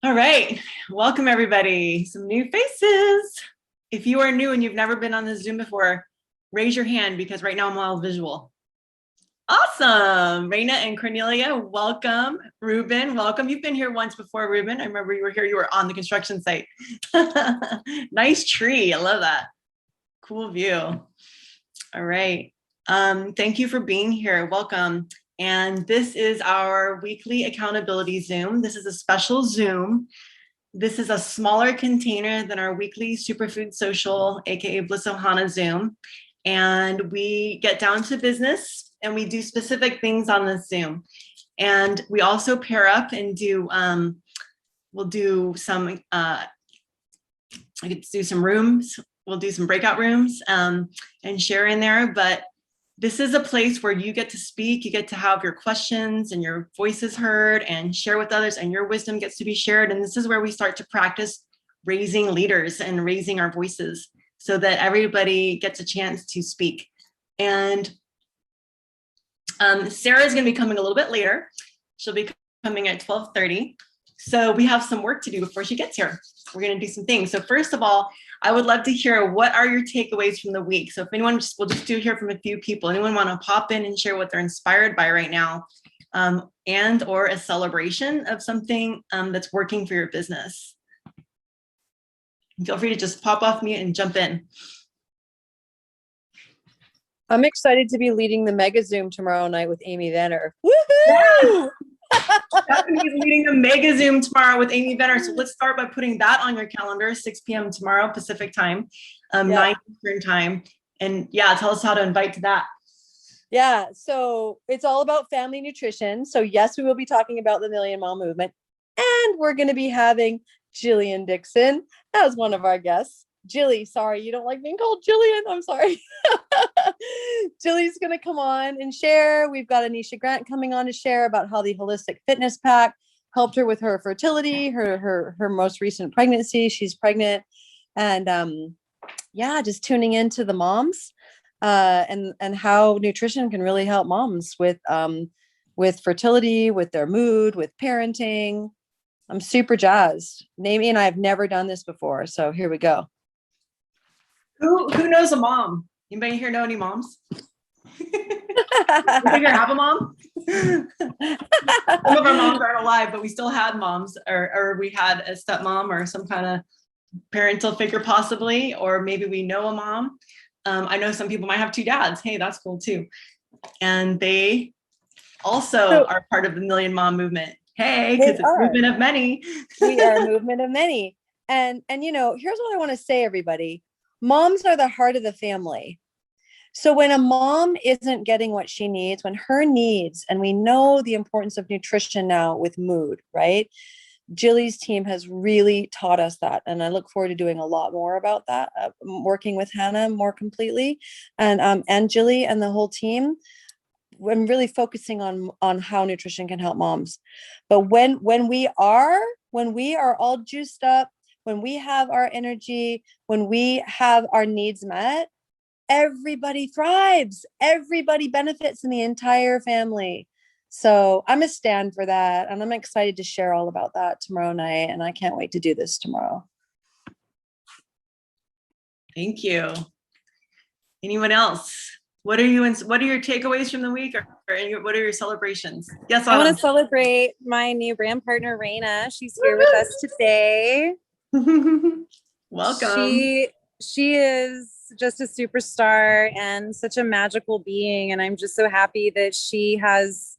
All right, welcome everybody. Some new faces. If you are new and you've never been on the Zoom before, raise your hand because right now I'm all visual. Awesome, Raina and Cornelia, welcome. Ruben, welcome. You've been here once before, Ruben. I remember you were here, you were on the construction site. Nice tree, I love that. Cool view. All right, thank you for being here, welcome. And this is our weekly accountability Zoom. This is a special Zoom. This is a smaller container than our weekly Superfood Social, AKA Bliss Ohana Zoom. And we get down to business and we do specific things on this Zoom. And we also pair up and do, we'll do some, I get to do some rooms. We'll do some breakout rooms and share in there, but this is a place where you get to speak, you get to have your questions and your voices heard and share with others, and your wisdom gets to be shared. And this is where we start to practice raising leaders and raising our voices so that everybody gets a chance to speak. And Sarah is going to be coming a little bit later. She'll be coming at 12:30. So we have some work to do before she gets here. We're going to do some things. So first of all, I would love to hear what are your takeaways from the week. So if anyone, we'll just do hear from a few people. Anyone want to pop in and share what they're inspired by right now, and or a celebration of something that's working for your business? Feel free to just pop off mute and jump in. I'm excited to be leading the Mega Zoom tomorrow night with Amy Venner. Woohoo! Stephanie's leading the Mega Zoom tomorrow with Amy Venner. So let's start by putting that on your calendar, 6 p.m. tomorrow, Pacific time, 9 Eastern time. And yeah, tell us how to invite to that. Yeah, so it's all about family nutrition. So yes, we will be talking about the Million Mom Movement. And we're going to be having Jillian Dixon as one of our guests. Jilly, sorry, you don't like being called Jillian. I'm sorry. Jilly's going to come on and share. We've got Anisha Grant coming on to share about how the Holistic Fitness Pack helped her with her fertility, her most recent pregnancy. She's pregnant. And yeah, just tuning into the moms and how nutrition can really help moms with fertility, with their mood, with parenting. I'm super jazzed. Amy and I have never done this before. So here we go. Who knows a mom? Anybody here know any moms? Anybody here have a mom? Some of our moms aren't alive, but we still had moms, or we had a stepmom or some kind of parental figure possibly, or maybe we know a mom. I know some people might have two dads. Hey, that's cool too. And they also are part of the Million Mom movement. Hey, because it's a movement of many. We are a movement of many. And you know, here's what I want to say, everybody. Moms are the heart of the family. So when a mom isn't getting what she needs, when her needs, and we know the importance of nutrition now with mood, right? Jilly's team has really taught us that. And I look forward to doing a lot more about that, working with Hannah more completely and Jilly and the whole team. I'm really focusing on how nutrition can help moms. But when we are all juiced up, when we have our energy, when we have our needs met, everybody thrives, everybody benefits in the entire family. So I'm a stand for that. And I'm excited to share all about that tomorrow night. And I can't wait to do this tomorrow. Thank you. Anyone else? What are your takeaways from the week, or what are your celebrations? Yes, I want to celebrate my new brand partner, Raina. She's here with us today. Welcome. She is just a superstar and such a magical being. And I'm just so happy that she has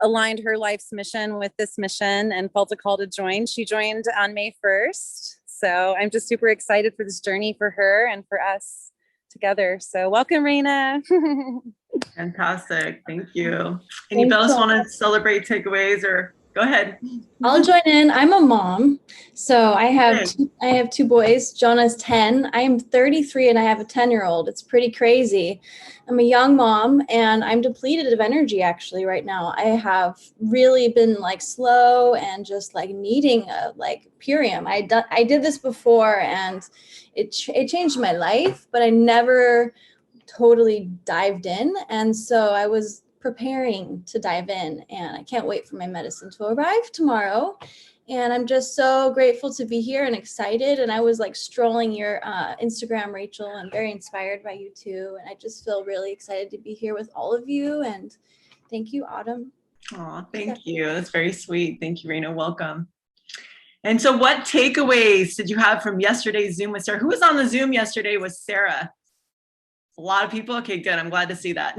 aligned her life's mission with this mission and felt a call to join. She joined on May 1st. So I'm just super excited for this journey for her and for us together. So welcome, Raina. Fantastic. Thank you. Anybody else want to celebrate takeaways, or go ahead? I'll join in. I'm a mom. So I have two boys. Jonah's 10. I am 33 and I have a 10-year-old. It's pretty crazy. I'm a young mom and I'm depleted of energy actually right now. I have really been like slow and just like needing a like Purium. I did this before and it changed my life, but I never totally dived in. And so I was preparing to dive in, and I can't wait for my medicine to arrive tomorrow. And I'm just so grateful to be here and excited. And I was like strolling your Instagram, Rachel, and very inspired by you too. And I just feel really excited to be here with all of you. And thank you, Autumn. Oh, thank you. That's very sweet. Thank you, Raina. Welcome. And so what takeaways did you have from yesterday's Zoom with Sarah? Who was on the Zoom yesterday with Sarah? A lot of people? Okay, good. I'm glad to see that.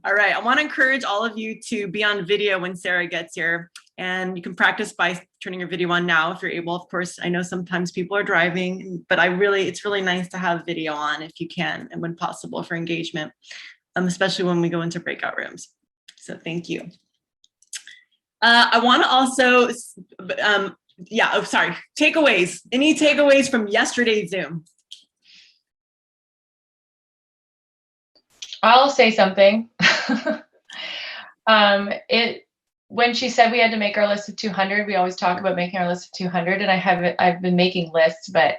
All right. I want to encourage all of you to be on video when Sarah gets here. And you can practice by turning your video on now if you're able. Of course, I know sometimes people are driving, but it's really nice to have video on if you can and when possible for engagement, especially when we go into breakout rooms. So thank you. I want to also, takeaways. Any takeaways from yesterday's Zoom? I'll say something. When she said we had to make our list of 200, we always talk about making our list of 200, and I've been making lists, but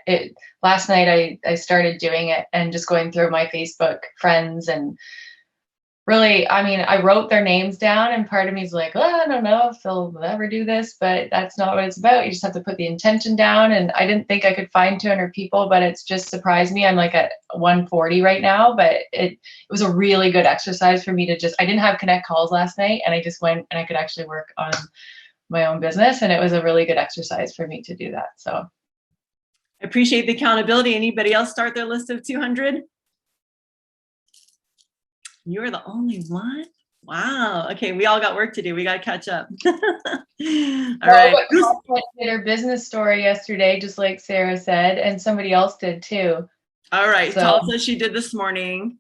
last night I started doing it and just going through my Facebook friends, and really, I mean, I wrote their names down, and part of me is like, oh, I don't know if they'll ever do this, but that's not what it's about. You just have to put the intention down. And I didn't think I could find 200 people, but it's just surprised me. I'm like at 140 right now, but it was a really good exercise for me to I didn't have connect calls last night, and I just went and I could actually work on my own business. And it was a really good exercise for me to do that. So I appreciate the accountability. Anybody else start their list of 200? You're the only one? Wow. Okay, we all got work to do. We got to catch up. All right. But did her business story yesterday, just like Sarah said, and somebody else did too. All right. So. Tulsa, she did this morning.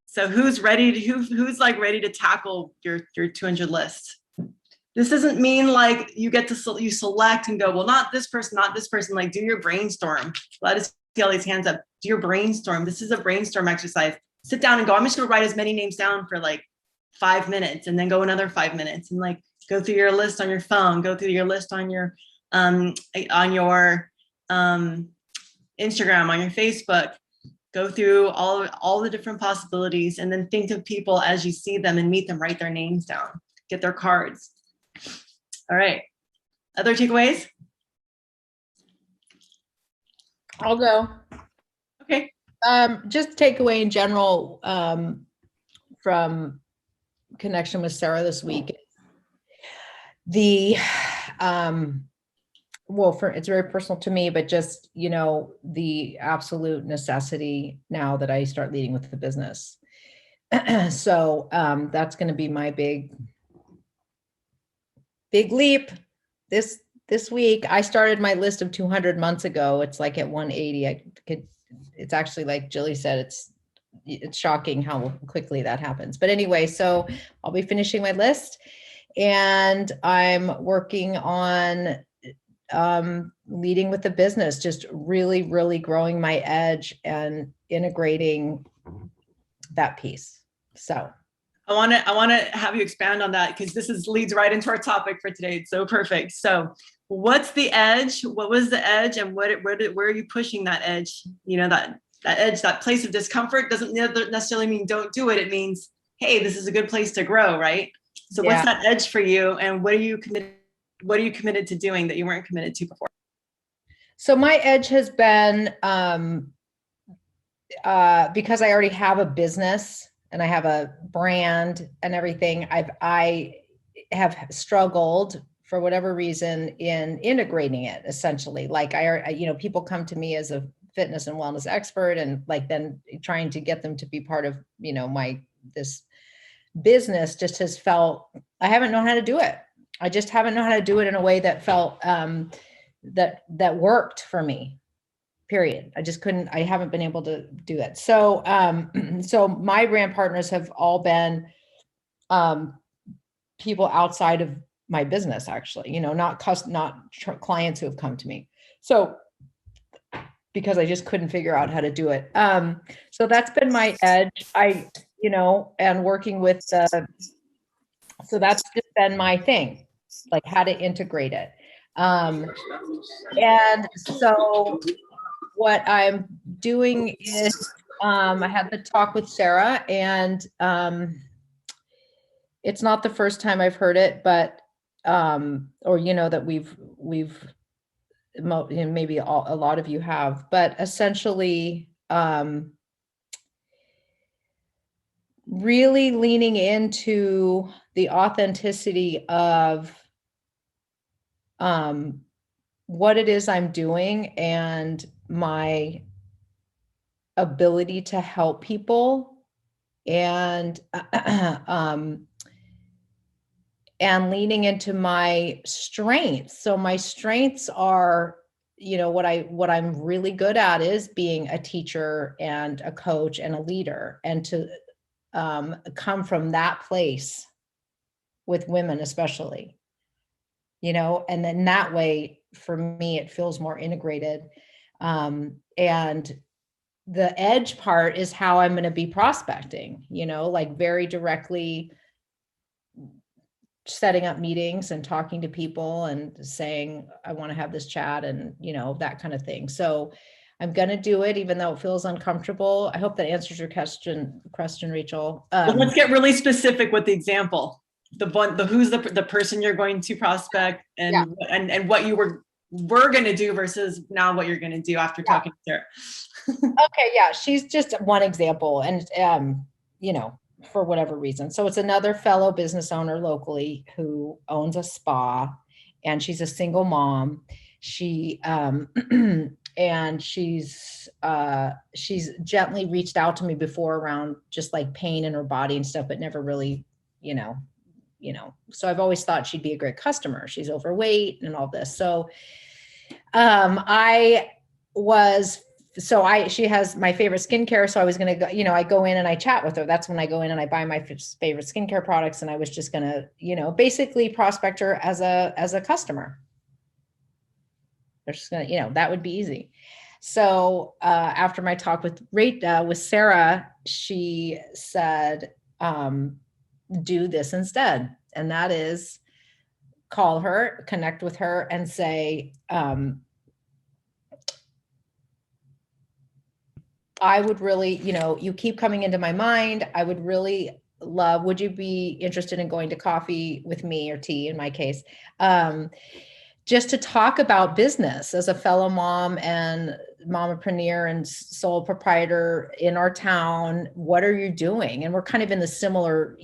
So who's ready to who's like ready to tackle your 200 list? This doesn't mean like you get to you select and go, well, not this person, not this person. Like do your brainstorm. Let us see all these hands up. Do your brainstorm. This is a brainstorm exercise. Sit down and go, I'm just gonna write as many names down for like 5 minutes, and then go another 5 minutes, and like go through your list on your phone, go through your list on your Instagram, on your Facebook, go through all the different possibilities, and then think of people as you see them and meet them, write their names down, get their cards. All right. Other takeaways? I'll go. Okay. Just takeaway in general from connection with Sarah this week. It's very personal to me, but just, the absolute necessity now that I start leading with the business. So that's going to be my big leap this week. I started my list of 200 months ago. It's like at 180. It's actually, like Jilly said, it's shocking how quickly that happens. But anyway, so I'll be finishing my list, and I'm working on leading with the business, just really, really growing my edge and integrating that piece. So I want to have you expand on that, because this leads right into our topic for today. It's so perfect. So what's the edge? What was the edge, and where are you pushing that edge? That edge, that place of discomfort doesn't necessarily mean don't do it. It means, hey, this is a good place to grow, right? So what's that edge for you, and what are you committed to doing that you weren't committed to before? So my edge has been because I already have a business and I have a brand and everything. I have struggled for whatever reason in integrating it, essentially. Like people come to me as a fitness and wellness expert, and like then trying to get them to be part of, this business just has felt, I haven't known how to do it. I just haven't known how to do it in a way that felt, that worked for me, period. I haven't been able to do that. So, so my brand partners have all been, people outside of my business, actually, not clients who have come to me. So, because I just couldn't figure out how to do it. So that's been my edge. And working with, so that's just been my thing, like how to integrate it. And so what I'm doing is, I had the talk with Sarah, and it's not the first time I've heard it, but or, that maybe a lot of you have, but essentially, really leaning into the authenticity of what it is I'm doing and my ability to help people, and and leaning into my strengths. So my strengths are, what I'm really good at is being a teacher and a coach and a leader, and to come from that place with women, especially, and then that way, for me, it feels more integrated. And the edge part is how I'm going to be prospecting, like very directly setting up meetings and talking to people and saying, I want to have this chat, and, that kind of thing. So I'm going to do it, even though it feels uncomfortable. I hope that answers your question, Rachel. Well, let's get really specific with the example. Who's the person you're going to prospect, and what you were going to do versus now what you're going to do after talking to her. Okay. Yeah. She's just one example. And, for whatever reason. So it's another fellow business owner locally who owns a spa, and she's a single mom. She, and she's gently reached out to me before around just like pain in her body and stuff, but never really, so I've always thought she'd be a great customer. She's overweight and all this. So, she has my favorite skincare. So I was going to go, I go in and I chat with her. That's when I go in and I buy my favorite skincare products. And I was just going to, basically prospect her as a customer. They're just going to, that would be easy. So, after my talk with Sarah, she said, do this instead. And that is call her, connect with her, and say, I would really, you keep coming into my mind. I would really love, would you be interested in going to coffee with me, or tea in my case, just to talk about business as a fellow mom and mompreneur and sole proprietor in our town? What are you doing? And we're kind of in the similar,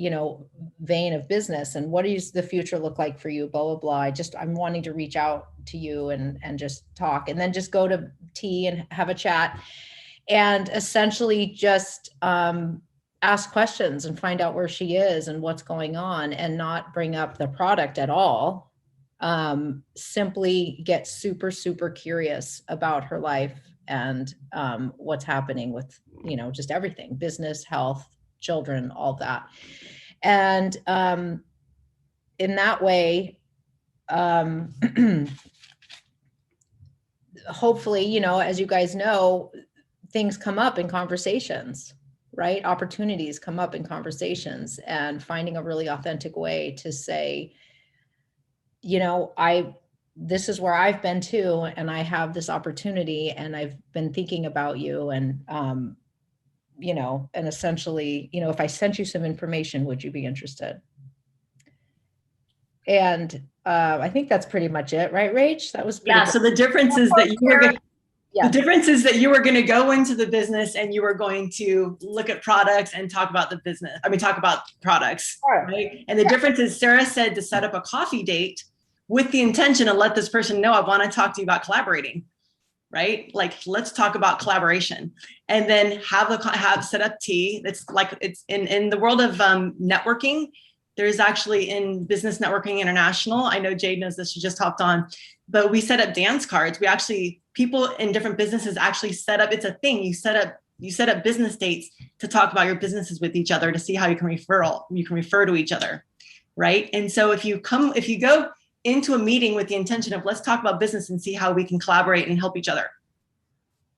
vein of business. And what does the future look like for you? Blah, blah, blah. I'm wanting to reach out to you and just talk, and then just go to tea and have a chat. And essentially just ask questions and find out where she is and what's going on, and not bring up the product at all. Simply get super, super curious about her life and what's happening with, just everything, business, health, children, all that. And in that way, hopefully, as you guys know, things come up in conversations, right? Opportunities come up in conversations, and finding a really authentic way to say, this is where I've been too, and I have this opportunity, and I've been thinking about you, and, and essentially, if I sent you some information, would you be interested? And I think that's pretty much it, right, Rach? That was pretty good. So the difference is that you were going to go into the business, and you were going to look at products and talk about the business. Talk about products, right? And the difference is, Sarah said to set up a coffee date with the intention to let this person know, I want to talk to you about collaborating, right? Like, let's talk about collaboration, and then have set up tea. It's like, it's in the world of networking. There's actually, in Business Networking International, I know Jade knows this, she just hopped on, but we set up dance cards. People in different businesses actually set up, it's a thing. You set up business dates to talk about your businesses with each other, to see how you can refer to each other, right? And so if you go into a meeting with the intention of, let's talk about business and see how we can collaborate and help each other,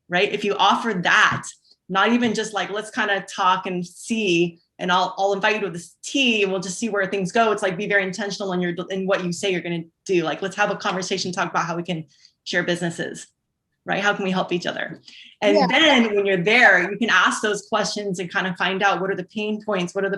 right? If you offer that, not even just like, let's kind of talk and see, and I'll invite you to this tea and we'll just see where things go. It's like, be very intentional in what you say you're going to do. Like, let's have a conversation, talk about how we can share businesses, right? How can we help each other? And then when you're there, you can ask those questions and kind of find out, what are the pain points? What does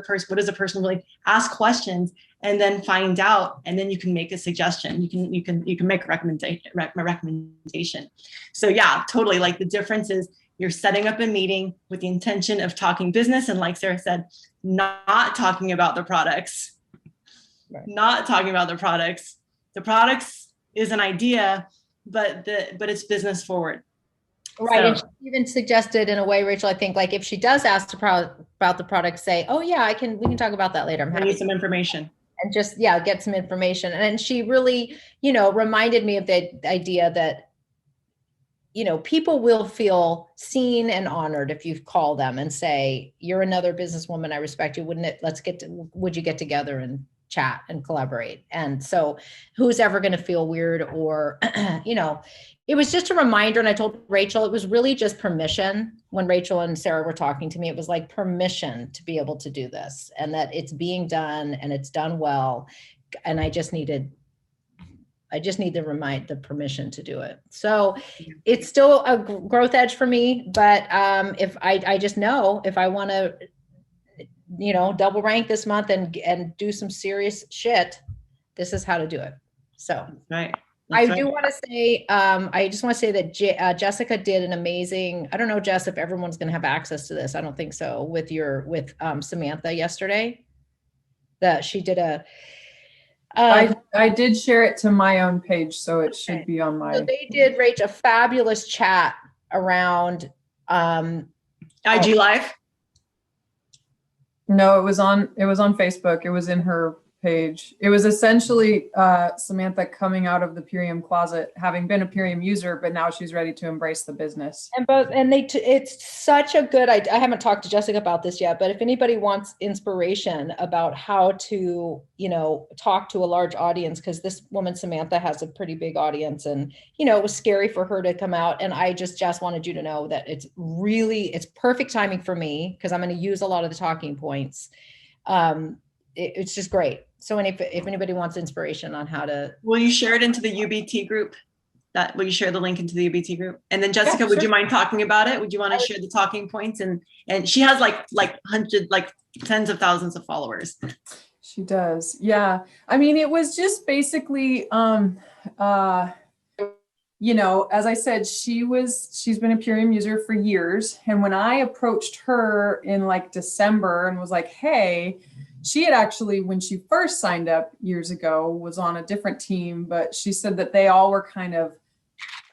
the person really ask questions, and then find out, and then you can make a suggestion. You can make a recommendation. So yeah, totally. Like the difference is you're setting up a meeting with the intention of talking business, and like Sarah said, not talking about the products. Right. Not talking about the products. The products is an idea, but it's business forward. Right. So, and she even suggested in a way, Rachel, I think, like if she does ask about the product, say, oh yeah, we can talk about that later. I'm I happy. need some information. And just, yeah, get some information. And she really, you know, reminded me of the idea that, you know, people will feel seen and honored if you call them and say, you're another businesswoman, I respect you. Would you get together and chat and collaborate? And so who's ever going to feel weird or, you know, it was just a reminder. And I told Rachel, it was really just permission. When Rachel and Sarah were talking to me, it was like permission to be able to do this, and that it's being done and it's done well. And I just need the permission to do it. So it's still a growth edge for me, but if I just know if I want to, you know, double rank this month and do some serious shit, this is how to do it. So Right. I do want to say, I just want to say that Jessica did an amazing, I don't know, Jess, if everyone's going to have access to this. I don't think so, with Samantha yesterday, that she did a, I did share it to my own page, so it should be on my. So they did, Rach, a fabulous chat around IG Live. No, it was on Facebook. It was in her page. It was essentially Samantha coming out of the Purium closet, having been a Purium user, but now she's ready to embrace the business. It's such a good idea. I haven't talked to Jessica about this yet, but if anybody wants inspiration about how to, you know, talk to a large audience, because this woman Samantha has a pretty big audience, and you know, it was scary for her to come out. And I just wanted you to know that it's perfect timing for me, because I'm going to use a lot of the talking points. It's just great. So if anybody wants inspiration on how to. Will you share it into the UBT group? Will you share the link into the UBT group? And then Jessica, would you mind talking about it? Would you want to share the talking points? And she has like hundreds, like tens of thousands of followers. She does. Yeah. I mean, it was just basically, you know, as I said, she's been a Purium user for years. And when I approached her in like December and was like, hey, she had actually, when she first signed up years ago, was on a different team, but she said that they all were kind of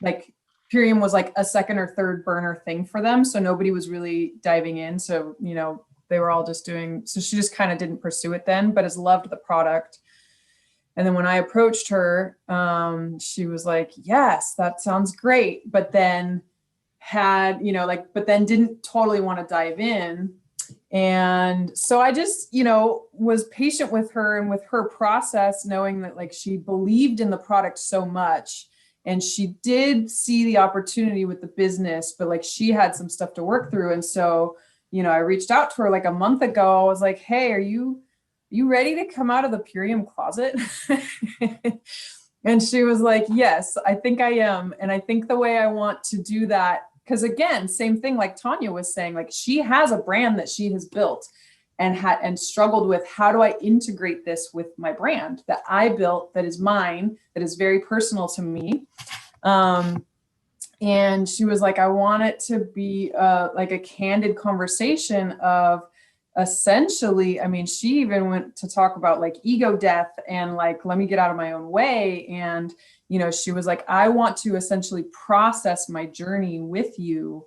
like, Purium was like a second or third burner thing for them. So nobody was really diving in. So, you know, they were all just so she just kind of didn't pursue it then, but has loved the product. And then when I approached her, she was like, yes, that sounds great. But then but then didn't totally want to dive in. And so I just, you know, was patient with her and with her process, knowing that like she believed in the product so much, and she did see the opportunity with the business, but like she had some stuff to work through. And so, you know, I reached out to her like a month ago. I was like, hey, are you ready to come out of the Purium closet? And she was like, yes, I think I am. And I think the way I want to do that, because again, same thing like Tanya was saying, like she has a brand that she has built and struggled with, how do I integrate this with my brand that I built, that is mine, that is very personal to me. And she was like, I want it to be like a candid conversation of essentially, I mean, she even went to talk about like ego death and like, let me get out of my own way. And, you know, she was like, I want to essentially process my journey with you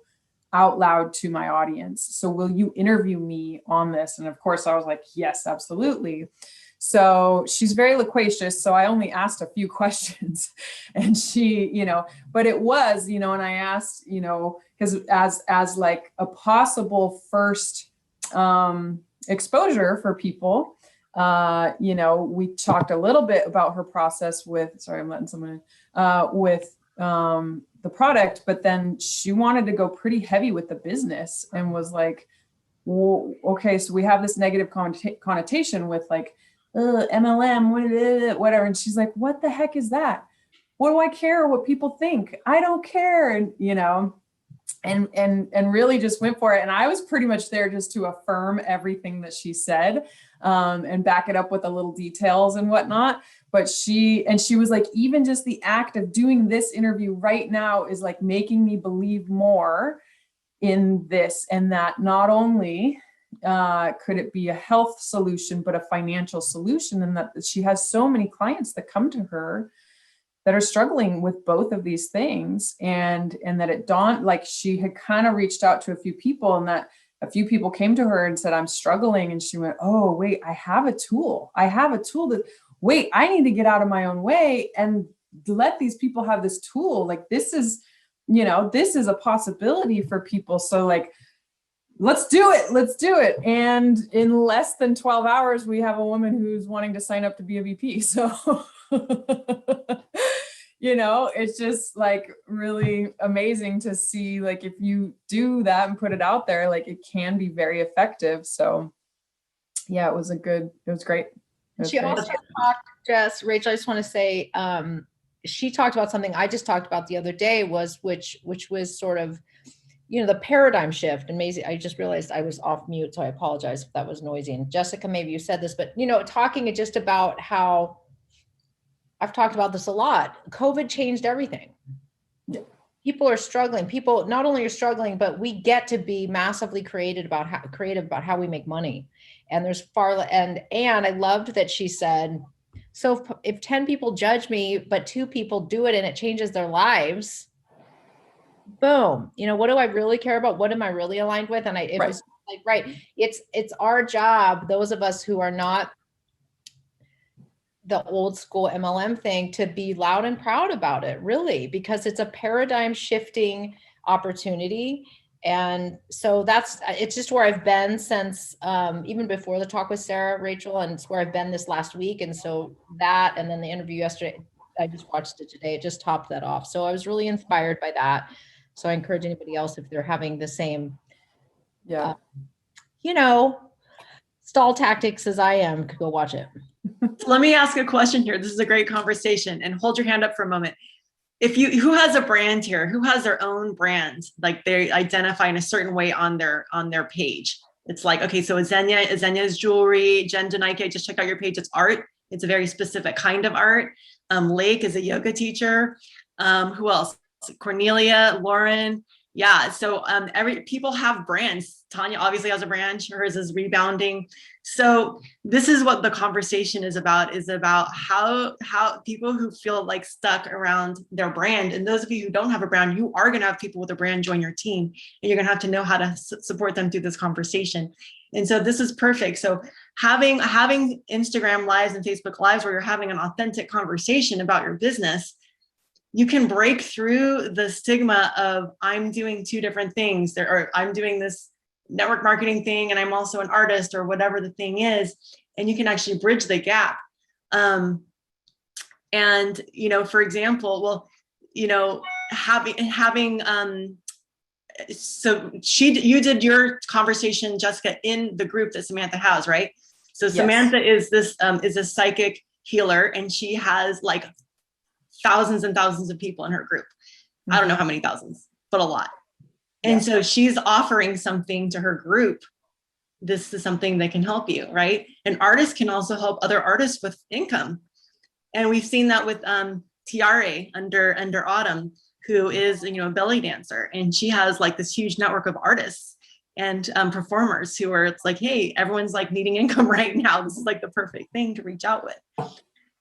out loud to my audience. So will you interview me on this? And of course I was like, yes, absolutely. So she's very loquacious. So I only asked a few questions and she, you know, but it was, you know, and I asked, you know, because as like a possible first exposure for people, you know, we talked a little bit about her process with, sorry, I'm letting someone in, with the product, but then she wanted to go pretty heavy with the business and was like, well, okay, so we have this negative connotation with like, MLM, whatever. And she's like, what the heck is that? What do I care what people think? I don't care. And, you know, and really just went for it. And I was pretty much there just to affirm everything that she said, and back it up with the little details and whatnot. But she was like, even just the act of doing this interview right now is like making me believe more in this, and that not only could it be a health solution, but a financial solution. And that she has so many clients that come to her that are struggling with both of these things. And that it dawned, like she had kind of reached out to a few people, and that a few people came to her and said, I'm struggling. And she went, oh, wait, I have a tool. That, wait, I need to get out of my own way and let these people have this tool. Like, this is, this is a possibility for people. So like, let's do it. And in less than 12 hours, we have a woman who's wanting to sign up to be a VP. So, it's just like really amazing to see, like, if you do that and put it out there, like it can be very effective. So yeah, it was great. She also talked, Rachel, I just want to say, she talked about something I just talked about the other day, which was sort of, the paradigm shift. And Maisie, I just realized I was off mute, so I apologize if that was noisy. And Jessica, maybe you said this, but talking just about how I've talked about this a lot. COVID changed everything. Yeah. People are struggling. People not only are struggling, but we get to be massively creative about how we make money. And there's and I loved that she said, so if 10 people judge me, but 2 people do it and it changes their lives, boom, what do I really care about? What am I really aligned with? And it was like, right. It's our job, those of us who are not the old school MLM thing, to be loud and proud about it, really, because it's a paradigm shifting opportunity. And so it's just where I've been since, even before the talk with Sarah, Rachel, and it's where I've been this last week. And so that, and then the interview yesterday, I just watched it today, it just topped that off. So I was really inspired by that. So I encourage anybody else, if they're having the same, stall tactics as I am, could go watch it. Let me ask a question here. This is a great conversation, and hold your hand up for a moment. Who has a brand here? Who has their own brand? Like they identify in a certain way on their page. It's like, okay, so Xenia's jewelry, Jen Denike, just check out your page. It's art. It's a very specific kind of art. Lake is a yoga teacher. Who else? Cornelia, Lauren. Yeah. So people have brands. Tanya obviously has a brand. Hers is rebounding. So this is what the conversation is about how people who feel like stuck around their brand, and those of you who don't have a brand, you are going to have people with a brand join your team, and you're going to have to know how to support them through this conversation. And so this is perfect. So having Instagram lives and Facebook lives where you're having an authentic conversation about your business, you can break through the stigma of I'm doing 2 different things, or I'm doing this network marketing thing and I'm also an artist, or whatever the thing is, and you can actually bridge the gap. And for example, having so you did your conversation, Jessica, in the group that Samantha has, right? So yes. Samantha is a psychic healer, and she has like thousands and thousands of people in her group. I don't know how many thousands, but a lot. And so she's offering something to her group. This is something that can help you, right? And artists can also help other artists with income. And we've seen that with Tiare under Autumn, who is, a belly dancer. And she has like this huge network of artists and performers who are, it's like, hey, everyone's like needing income right now. This is like the perfect thing to reach out with.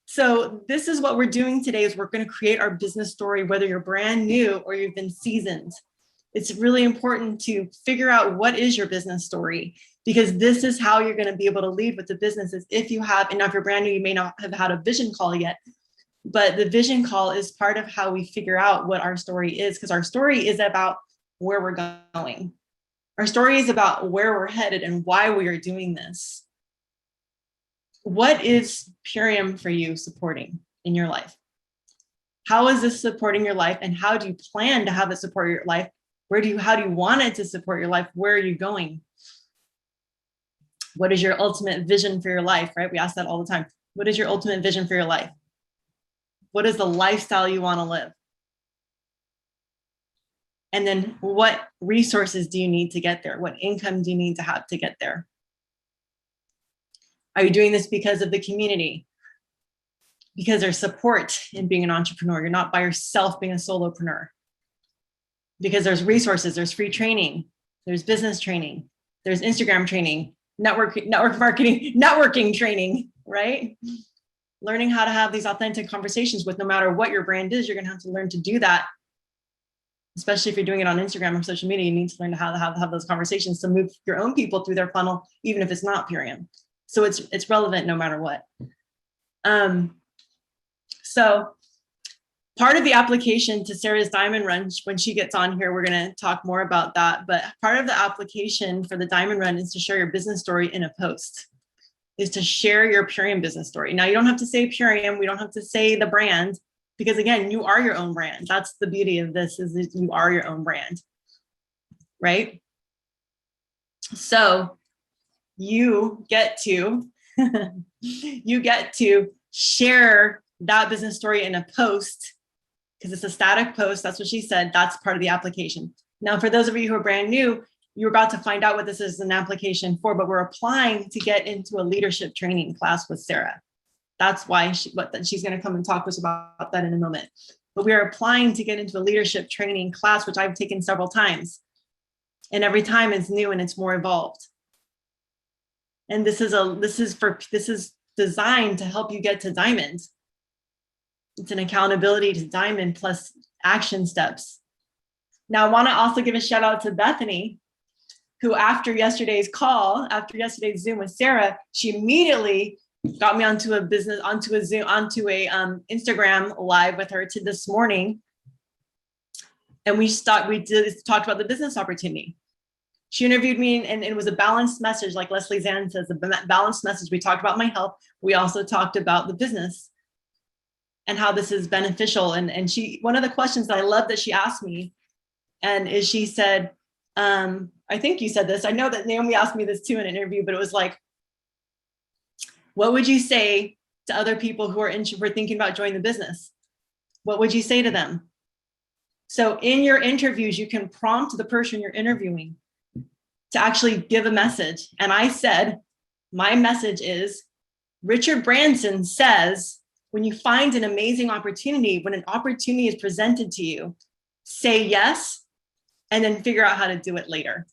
So this is what we're doing today, is we're going to create our business story, whether you're brand new or you've been seasoned. It's really important to figure out what is your business story, because this is how you're going to be able to lead with the businesses. If you have, and if you're brand new, you may not have had a vision call yet, but the vision call is part of how we figure out what our story is, because our story is about where we're going. Our story is about where we're headed and why we are doing this. What is Purium for you supporting in your life? How is this supporting your life, and how do you plan to have it support your life? How do you want it to support your life? Where are you going? What is your ultimate vision for your life, right? We ask that all the time. What is your ultimate vision for your life? What is the lifestyle you want to live? And then what resources do you need to get there? What income do you need to have to get there? Are you doing this because of the community? Because there's support in being an entrepreneur. You're not by yourself being a solopreneur. Because there's resources, there's free training, there's business training, there's Instagram training, network marketing, networking training, right? Learning how to have these authentic conversations with no matter what your brand is, you're gonna have to learn to do that. Especially if you're doing it on Instagram or social media, you need to learn how to have those conversations to move your own people through their funnel, even if it's not Purium. So it's relevant no matter what. So part of the application to Sarah's Diamond Run, when she gets on here, we're going to talk more about that. But part of the application for the Diamond Run is to share your business story in a post, is to share your Purium business story. Now, you don't have to say Purium. We don't have to say the brand, because again, you are your own brand. That's the beauty of this, is that you are your own brand, right? So you get to, you get to share that business story in a post, because it's a static post. That's what she said. That's part of the application. Now, for those of you who are brand new, you're about to find out what this is an application for, but we're applying to get into a leadership training class with Sarah. That's why she's going to come and talk to us about that in a moment. But we are applying to get into a leadership training class, which I've taken several times. And every time it's new and it's more evolved. And this is designed to help you get to diamond. It's an accountability to diamond plus action steps. Now, I want to also give a shout out to Bethany, who after yesterday's call, after yesterday's Zoom with Sarah, she immediately got me onto a Instagram live with her to this morning. And we talked about the business opportunity. She interviewed me and it was a balanced message, like Leslie Zan says, a balanced message. We talked about my health. We also talked about the business and how this is beneficial. And she, one of the questions that I love that she asked me, and is she said, I think you said this, I know that Naomi asked me this too in an interview, but it was like, what would you say to other people who are thinking about joining the business? What would you say to them? So in your interviews, you can prompt the person you're interviewing to actually give a message. And I said, my message is, Richard Branson says, when you find an amazing opportunity, when an opportunity is presented to you, say yes, and then figure out how to do it later.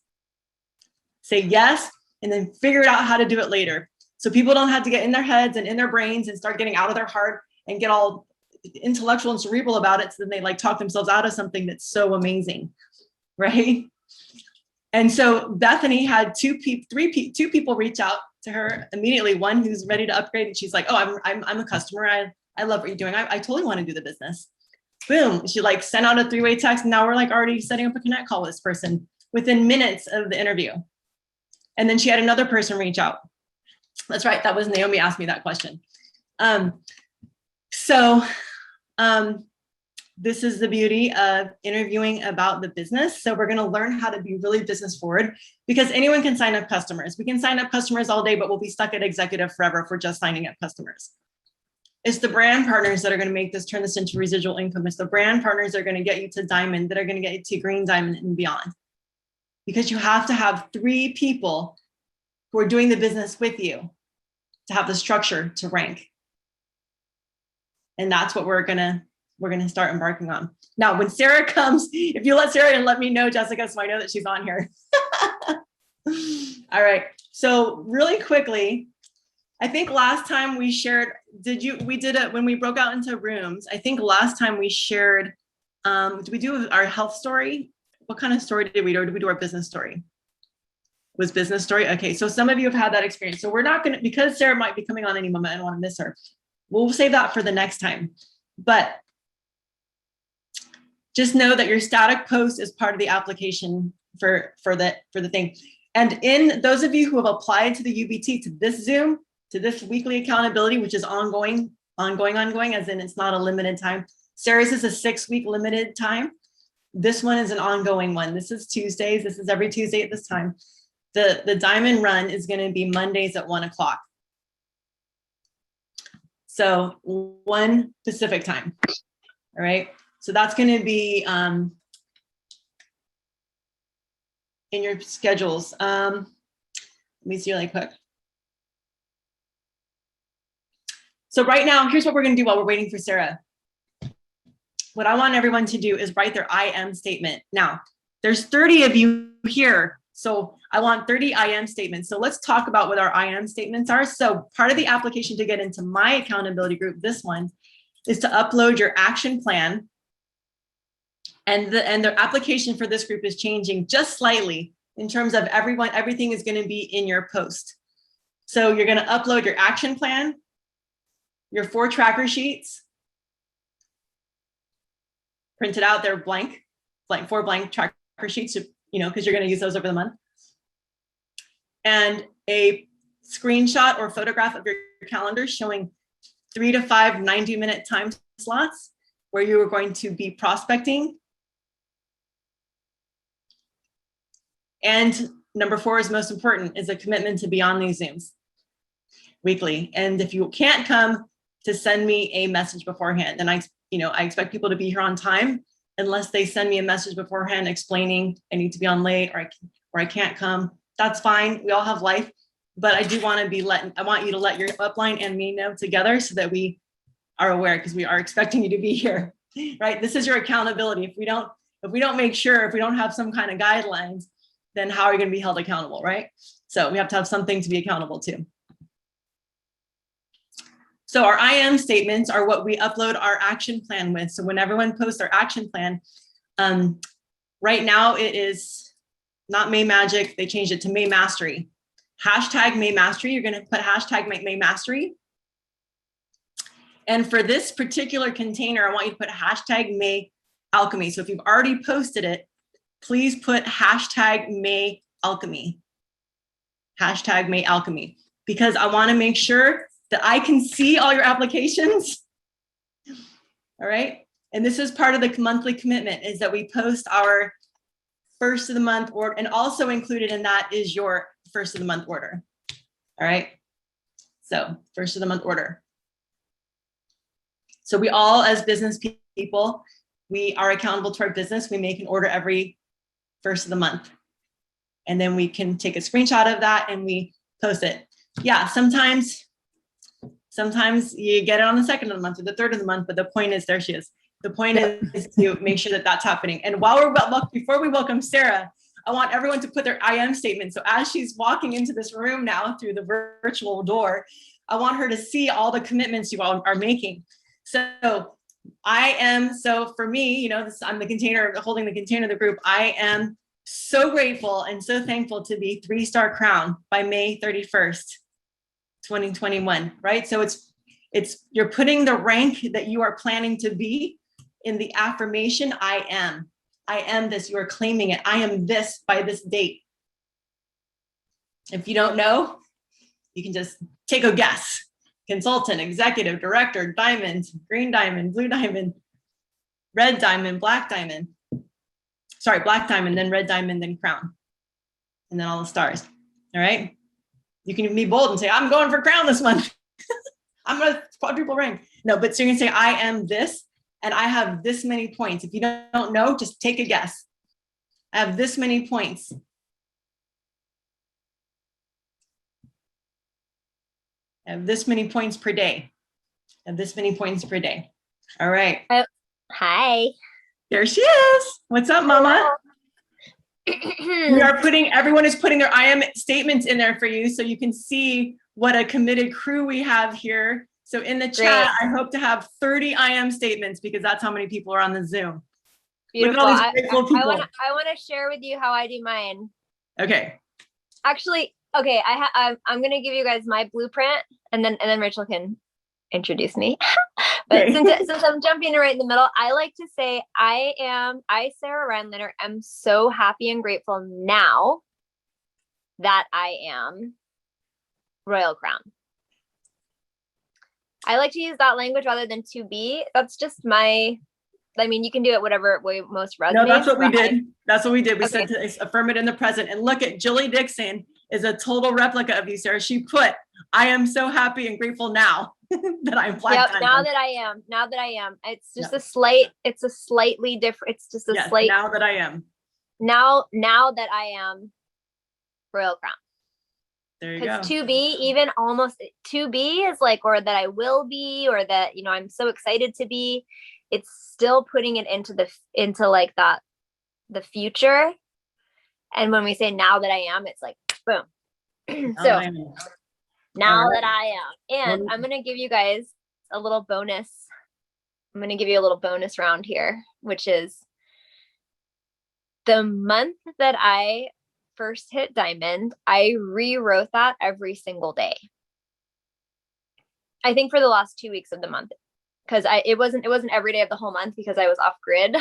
Say yes, and then figure out how to do it later. So people don't have to get in their heads and in their brains and start getting out of their heart and get all intellectual and cerebral about it. So then they like talk themselves out of something that's so amazing, right? And so Bethany had two people reach out to her immediately. One who's ready to upgrade, and she's like, "Oh, I'm a customer. I love what you're doing. I totally want to do the business." Boom! She like sent out a 3-way text. And now we're like already setting up a connect call with this person within minutes of the interview. And then she had another person reach out. That's right. That was Naomi asked me that question. This is the beauty of interviewing about the business. So we're going to learn how to be really business forward, because anyone can sign up customers. We can sign up customers all day, but we'll be stuck at executive forever if we're just signing up customers. It's the brand partners that are going to turn this into residual income. It's the brand partners that are going to get you to diamond, that are going to get you to green diamond and beyond. Because you have to have 3 people who are doing the business with you to have the structure to rank. And that's what we're gonna start embarking on. Now, when Sarah comes, if you let Sarah in, let me know, Jessica, so I know that she's on here. All right. So really quickly, I think last time we shared, we did it when we broke out into rooms. I think last time we shared, did we do our health story? What kind of story did we do? Or did we do our business story? Was business story? Okay. So some of you have had that experience. So we're not going to, because Sarah might be coming on any moment, I don't want to miss her. We'll save that for the next time. But just know that your static post is part of the application for the thing. And in those of you who have applied to the UBT, to this Zoom, to this weekly accountability, which is ongoing, as in it's not a limited time. Sarah's is a 6-week limited time. This one is an ongoing one. This is Tuesdays. This is every Tuesday at this time. The Diamond Run is going to be Mondays at 1 o'clock. So 1 Pacific time. All right. So that's going to be in your schedules. Let me see really quick. So right now, here's what we're gonna do while we're waiting for Sarah. What I want everyone to do is write their I am statement. Now, there's 30 of you here, so I want 30 I am statements. So let's talk about what our I am statements are. So part of the application to get into my accountability group, this one, is to upload your action plan. And the application for this group is changing just slightly in terms of everything is going to be in your post. So you're going to upload your action plan, your 4 tracker sheets, printed out, they're blank 4 blank tracker sheets, you know, because you're going to use those over the month, and a screenshot or photograph of your calendar showing 3 to 5 90-minute time slots where you are going to be prospecting. And number 4 is most important, is a commitment to be on these Zooms weekly. And if you can't come, to send me a message beforehand. And I expect people to be here on time unless they send me a message beforehand explaining I need to be on late or I can't come. That's fine. We all have life, but I do want to I want you to let your upline and me know together so that we are aware, because we are expecting you to be here, right? This is your accountability. If we don't make sure, if we don't have some kind of guidelines, then how are you going to be held accountable, right? So we have to have something to be accountable to. So our I am statements are what we upload our action plan with. So when everyone posts their action plan, right now it is not May Magic. They changed it to May Mastery. Hashtag May Mastery. You're going to put hashtag May Mastery. And for this particular container, I want you to put hashtag May Alchemy. So if you've already posted it, please put hashtag May Alchemy. Hashtag May Alchemy. Because I want to make sure that I can see all your applications. All right. And this is part of the monthly commitment, is that we post our first of the month order, and also included in that is your first of the month order. All right. So first of the month order. So we all, as business people, we are accountable to our business. We make an order every first of the month. And then we can take a screenshot of that and we post it. Yeah, sometimes you get it on the second of the month or the third of the month, but the point is, there she is. The point is to make sure that that's happening. And before we welcome Sarah, I want everyone to put their I am statement. So as she's walking into this room now through the virtual door, I want her to see all the commitments you all are making. So so for me, I'm the container, holding the container of the group. I am so grateful and so thankful to be 3-star crown by May 31st. 2021, right? So you're putting the rank that you are planning to be in the affirmation, I am this. You are claiming it. I am this by this date. If you don't know, you can just take a guess. Consultant, executive, director, diamond, green diamond, blue diamond, red diamond, black diamond. Sorry, black diamond, then red diamond, then crown. And then all the stars. All right. You can even be bold and say, I'm going for crown this month. I'm going to quadruple rank. No, but so you're going to say, I am this, and I have this many points. If you don't know, just take a guess. I have this many points. I have this many points per day. I have this many points per day. All right. Hi. There she is. What's up, Mama? Everyone is putting their I am statements in there for you so you can see what a committed crew we have here. So in the chat, I hope to have 30 I am statements, because that's how many people are on the Zoom. Beautiful. I want to share with you how I do mine. Okay. Actually, okay, I'm going to give you guys my blueprint, and then Rachel can introduce me. But since I'm jumping right in the middle, I like to say I, Sarah Rhinelander, am so happy and grateful now that I am Royal Crown. I like to use that language rather than to be. That's just you can do it whatever way most resonates. No, that's what we did. That's what we did. We said to affirm it in the present. And look at Julie Dixon is a total replica of you, Sarah. She put, I am so happy and grateful now that I'm black. Yep, now that I am. It's just a slightly different. It's just a slight. Now that I am. Now that I am Royal Crown. There you go. Because to be, even almost to be is like, or that I will be, or that, you know, I'm so excited to be, it's still putting it into like that, the future. And when we say now that I am, it's like, boom. So now that I am, and I'm going to give you guys a little bonus. I'm going to give you a little bonus round here, which is the month that I first hit diamond, I rewrote that every single day. I think for the last 2 weeks of the month, because it wasn't every day of the whole month because I was off grid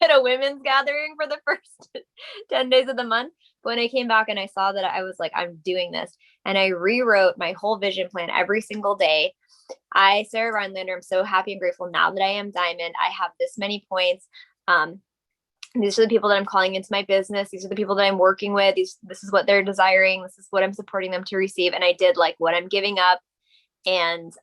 at a women's gathering for the first 10 days of the month. But when I came back and I saw that, I was like, I'm doing this. And I rewrote my whole vision plan every single day. Sarah Rhinelander, I'm so happy and grateful now that I am diamond. I have this many points. These are the people that I'm calling into my business. These are the people that I'm working with. This is what they're desiring. This is what I'm supporting them to receive. And I did like what I'm giving up and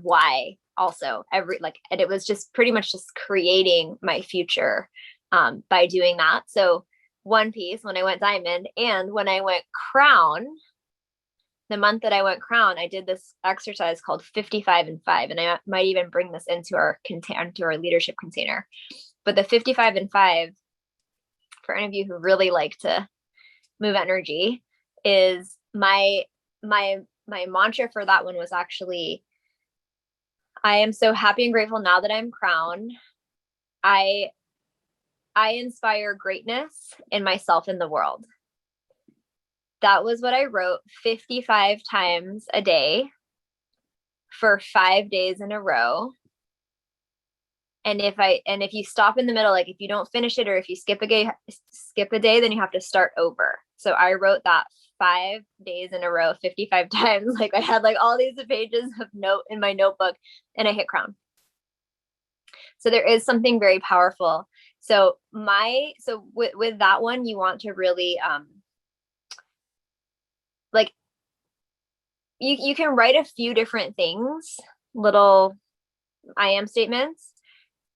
why also and it was just pretty much just creating my future, by doing that. So one piece when I went diamond, and when I went crown, the month that I went crown, I did this exercise called 55 and 5. And I might even bring this into our leadership container. But the 55 and 5, for any of you who really like to move energy, is my mantra for that one was actually, I am so happy and grateful now that I'm crowned. I inspire greatness in myself and the world. That was what I wrote 55 times a day for 5 days in a row. And if you stop in the middle, like if you don't finish it, or if you skip a day, then you have to start over. So I wrote that 5 days in a row, 55 times. Like I had like all these pages of note in my notebook, and I hit crown. So there is something very powerful. So with that one, you want to really, like you can write a few different things, little I am statements,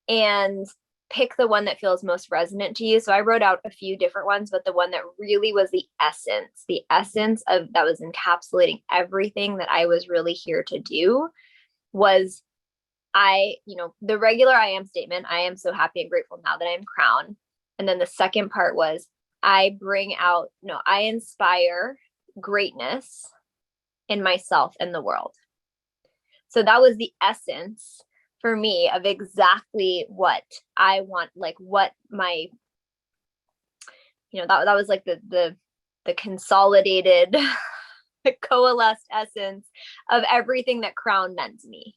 and pick the one that feels most resonant to you. So I wrote out a few different ones, but the one that really was the essence of that was encapsulating everything that I was really here to do was the regular I am statement. I am so happy and grateful now that I'm crowned. And then the second part was I inspire greatness in myself and the world. So that was the essence for me of exactly what I want, like what my, that was like the consolidated, coalesced essence of everything that crown meant to me.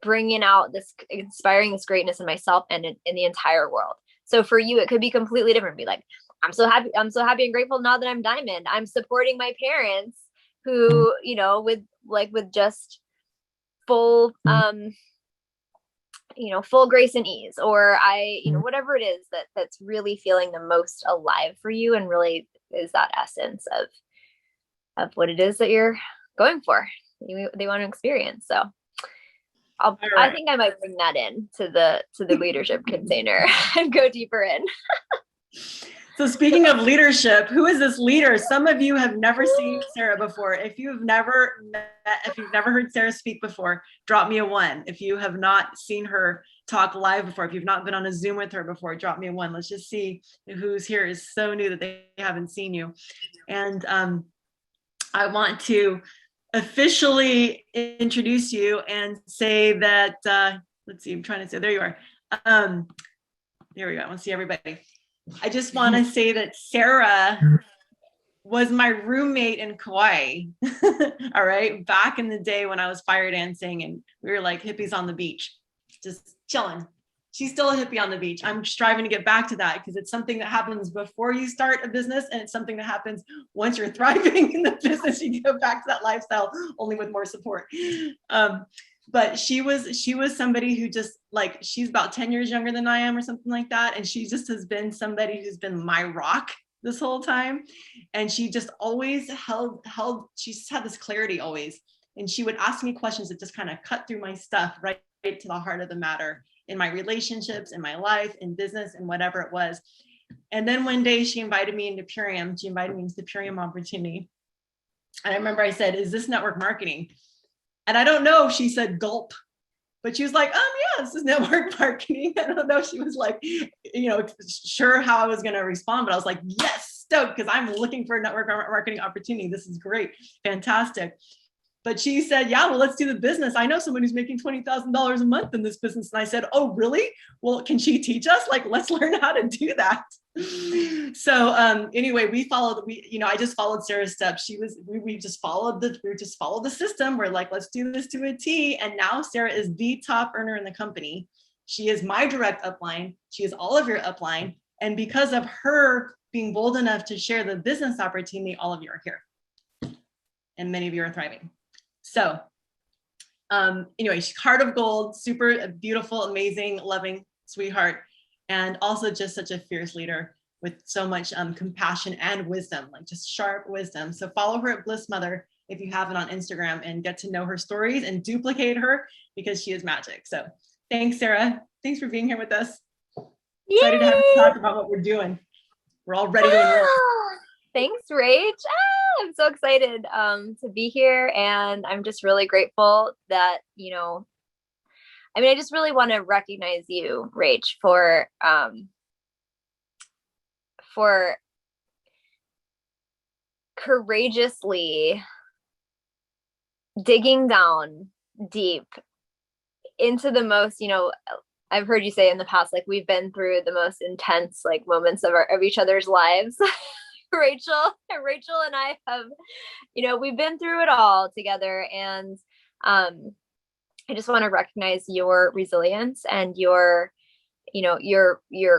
Bringing out this, inspiring this greatness in myself and in the entire world. So for you, it could be completely different. Be like, I'm so happy and grateful now that I'm diamond. I'm supporting my parents who, with just full, full grace and ease, or whatever it is that's really feeling the most alive for you, and really is that essence of what it is that you're going for. They want to experience. So I think I might bring that in to the leadership container and go deeper in. So speaking of leadership, who is this leader? Some of you have never seen Sarah before. If you've never heard Sarah speak before, drop me a 1. If you have not seen her talk live before, if you've not been on a Zoom with her before, drop me a 1. Let's just see who's here is so new that they haven't seen you. And I want to officially introduce you and say that, let's see, I'm trying to say, there you are. There we go. I want to see everybody. I just want to say that Sarah was my roommate in Kauai. All right. Back in the day when I was fire dancing and we were like hippies on the beach, just chilling. She's still a hippie on the beach. I'm striving to get back to that because it's something that happens before you start a business, and it's something that happens once you're thriving in the business. You go back to that lifestyle only with more support. But she was somebody who just like, she's about 10 years younger than I am or something like that. And she just has been somebody who's been my rock this whole time. And she just always she just had this clarity always. And she would ask me questions that just kind of cut through my stuff right to the heart of the matter in my relationships, in my life, in business, and whatever it was. And then one day she invited me into Purium. She invited me into the Purium opportunity. And I remember I said, is this network marketing? And I don't know if she said gulp, but she was like, yeah, this is network marketing. I don't know if she was like, sure how I was going to respond, but I was like, yes, stoked, because I'm looking for a network marketing opportunity. This is great. Fantastic. But she said, yeah, well, let's do the business. I know someone who's making $20,000 a month in this business. And I said, oh, really? Well, can she teach us? Like, let's learn how to do that. So anyway, I just followed Sarah's steps. We just followed the system. We're like, let's do this to a T. And now Sarah is the top earner in the company. She is my direct upline. She is all of your upline. And because of her being bold enough to share the business opportunity, all of you are here. And many of you are thriving. So anyway, she's heart of gold, super beautiful, amazing, loving sweetheart, and also just such a fierce leader with so much compassion and wisdom, like just sharp wisdom. So follow her at Bliss Mother if you haven't on Instagram, and get to know her stories and duplicate her, because she is magic. So thanks, Sarah. Thanks for being here with us. Yay! Excited to have you talk about what we're doing. We're all ready to enroll. Thanks, Rach. I'm so excited to be here, and I'm just really grateful that, I just really want to recognize you, Rach, for courageously digging down deep into the most, I've heard you say in the past, like, we've been through the most intense like moments of each other's lives. Rachel and I have, we've been through it all together. And I just want to recognize your resilience and your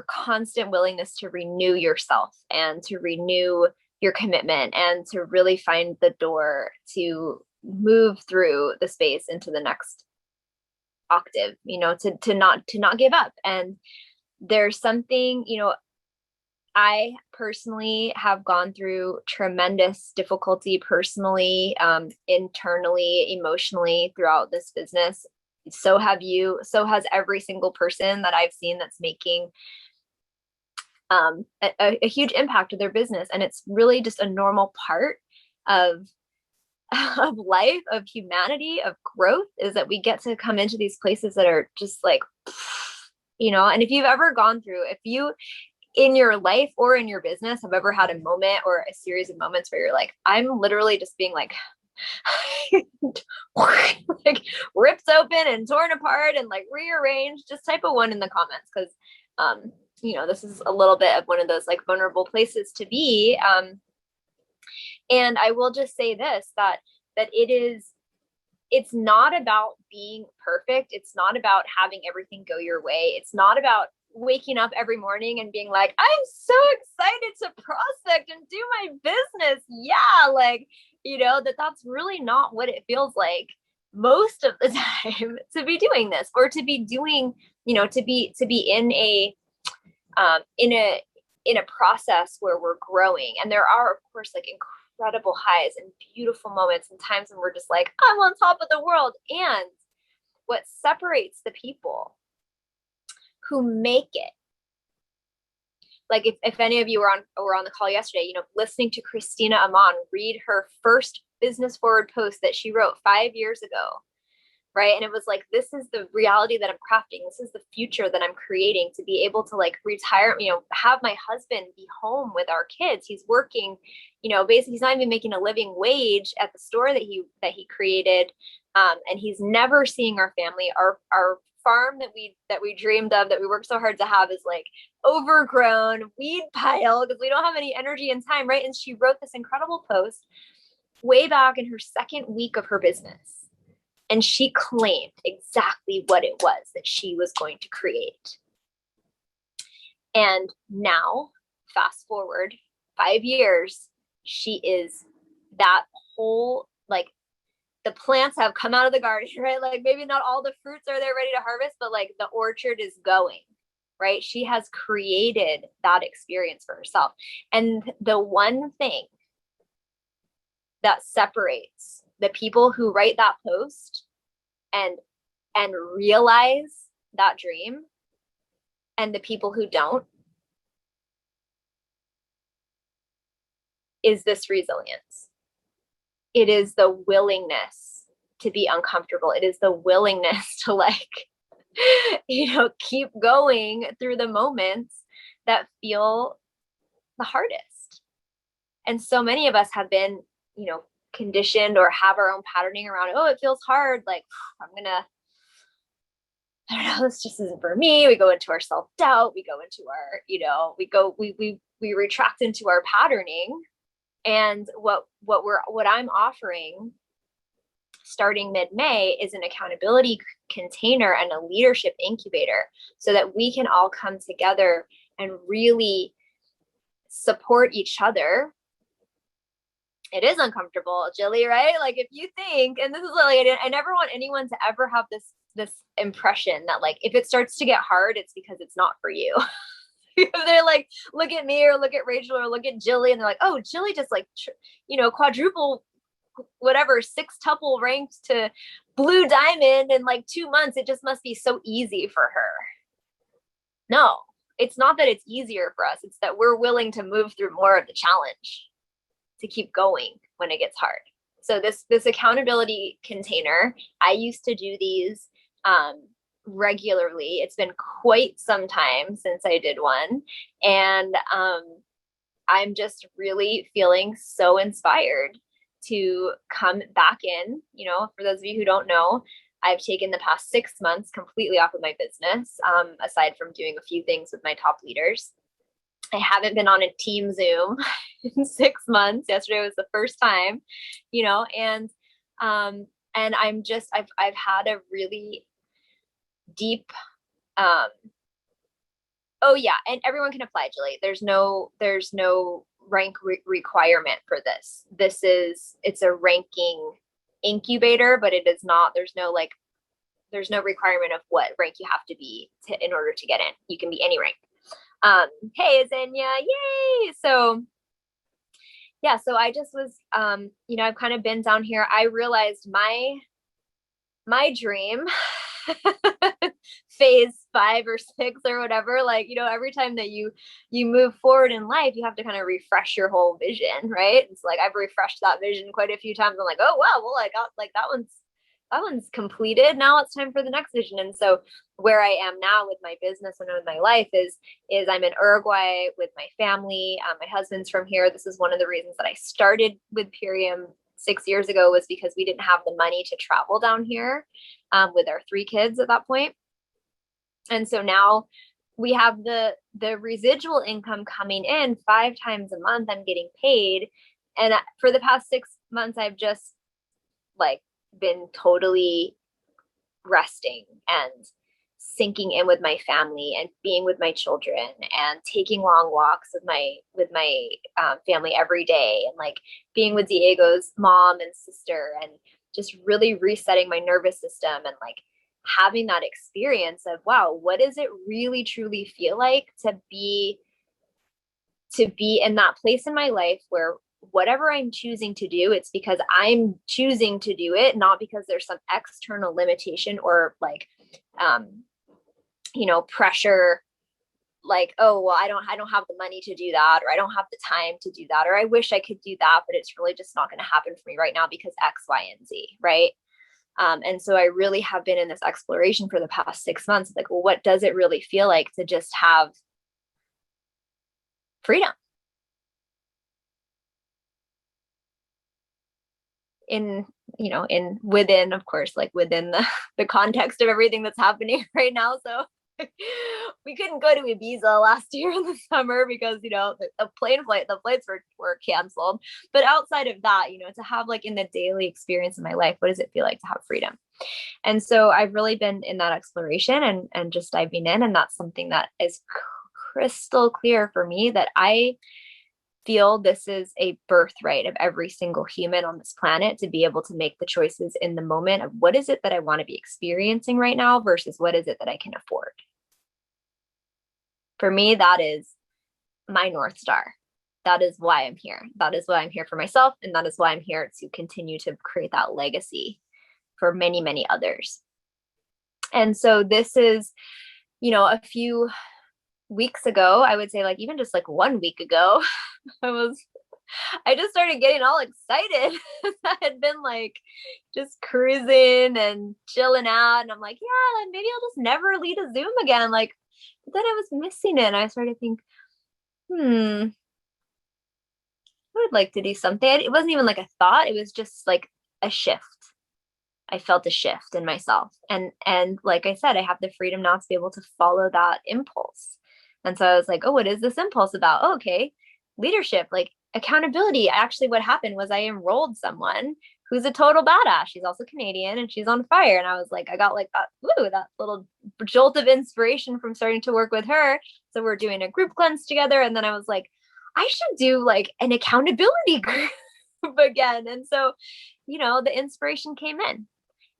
constant willingness to renew yourself and to renew your commitment and to really find the door to move through the space into the next octave, to not give up. And there's something, I personally have gone through tremendous difficulty personally, internally, emotionally throughout this business. So have you, so has every single person that I've seen that's making a huge impact to their business. And it's really just a normal part of life, of humanity, of growth, is that we get to come into these places that are just like, and if you've ever gone through, if you in your life or in your business have ever had a moment or a series of moments where you're like, I'm literally just being like, like ripped open and torn apart and like rearranged, just type a 1 in the comments, because this is a little bit of one of those like vulnerable places to be. And I will just say this, that it's not about being perfect. It's not about having everything go your way. It's not about waking up every morning and being like, I'm so excited to prospect and do my business. Yeah. Like, that's really not what it feels like most of the time to be doing this, or to be doing, to be in a process where we're growing. And there are, of course, like incredible highs and beautiful moments and times when we're just like, I'm on top of the world. And what separates the people who make it, like if any of you were on the call yesterday, listening to Christina Amon read her first business forward post that she wrote 5 years ago, right? And it was like, this is the reality that I'm crafting. This is the future that I'm creating, to be able to like retire, have my husband be home with our kids. He's working, basically he's not even making a living wage at the store that he created. And he's never seeing our family. Our farm that we dreamed of, that we worked so hard to have, is like overgrown, weed pile, because we don't have any energy and time, right? And she wrote this incredible post way back in her second week of her business. And she claimed exactly what it was that she was going to create. And now, fast forward 5 years, she is that whole, like, the plants have come out of the garden, right? Like maybe not all the fruits are there ready to harvest, but like the orchard is going, right? She has created that experience for herself. And the one thing that separates the people who write that post and realize that dream and the people who don't is this resilience. It is the willingness to be uncomfortable. It is the willingness to like, keep going through the moments that feel the hardest. And so many of us have been, conditioned or have our own patterning around, oh, it feels hard. Like, I don't know, this just isn't for me. We go into our self-doubt. We go into our, we retract into our patterning. And what I'm offering starting mid-May is an accountability container and a leadership incubator so that we can all come together and really support each other. It is uncomfortable, Jilly, right? Like if you think, and this is like, I never want anyone to ever have this impression that like, if it starts to get hard, it's because it's not for you. They're like, look at me or look at Rachel or look at Jilly. And they're like, oh, Jilly just like, quadruple, whatever, 6-tuple ranked to blue diamond in like 2 months. It just must be so easy for her. No, it's not that it's easier for us. It's that we're willing to move through more of the challenge to keep going when it gets hard. So this accountability container, I used to do these regularly. It's been quite some time since I did one. And I'm just really feeling so inspired to come back in. For those of you who don't know, I've taken the past 6 months completely off of my business, aside from doing a few things with my top leaders. I haven't been on a team Zoom in 6 months. Yesterday was the first time, and I'm just, I've had a really deep, oh yeah. And everyone can apply, Julie. There's no rank requirement for this. It's a ranking incubator, but it is not, there's no requirement of what rank you have to be in order to get in. You can be any rank. Hey, Zenya, yay! So yeah, so I just was, I've kind of been down here. I realized my dream phase 5 or 6 or whatever, like, every time that you move forward in life, you have to kind of refresh your whole vision, right? It's like, I've refreshed that vision quite a few times. I'm like, oh, wow, well, I got like that one's completed. Now it's time for the next vision. And so where I am now with my business and with my life is I'm in Uruguay with my family. My husband's from here. This is one of the reasons that I started with Purium 6 years ago, was because we didn't have the money to travel down here with our 3 kids at that point. And so now we have the residual income coming in 5 times a month. I'm getting paid. And for the past 6 months, I've just like been totally resting and sinking in with my family and being with my children and taking long walks with my family every day, and like being with Diego's mom and sister, and just really resetting my nervous system and like having that experience of, wow, what does it really truly feel like to be in that place in my life where whatever I'm choosing to do, it's because I'm choosing to do it, not because there's some external limitation or like, pressure, like, oh, well, I don't have the money to do that, or I don't have the time to do that, or I wish I could do that, but it's really just not going to happen for me right now because X, Y, and Z. Right. And so I really have been in this exploration for the past 6 months. Like, well, what does it really feel like to just have freedom? Within, of course, like within the context of everything that's happening right now. So we couldn't go to Ibiza last year in the summer because, the flights were canceled. But outside of that, to have like in the daily experience of my life, what does it feel like to have freedom? And so I've really been in that exploration and just diving in. And that's something that is crystal clear for me, that I feel this is a birthright of every single human on this planet, to be able to make the choices in the moment of what is it that I want to be experiencing right now versus what is it that I can afford. For me, that is my North Star. That is why I'm here. That is why I'm here for myself. And that is why I'm here to continue to create that legacy for many, many others. And so this is, a few weeks ago, I would say like even just like 1 week ago, I was I just started getting all excited. I had been like just cruising and chilling out. And I'm like, yeah, maybe I'll just never lead a Zoom again. Like, but then I was missing it. And I started to think, I would like to do something. It wasn't even like a thought. It was just like a shift. I felt a shift in myself. And like I said, I have the freedom not to be able to follow that impulse. And so I was like, oh, what is this impulse about? Oh, okay. Leadership, like accountability. Actually, what happened was I enrolled someone who's a total badass. She's also Canadian and she's on fire. And I was like, I got like that little jolt of inspiration from starting to work with her. So we're doing a group cleanse together. And then I was like, I should do like an accountability group again. And so, the inspiration came in.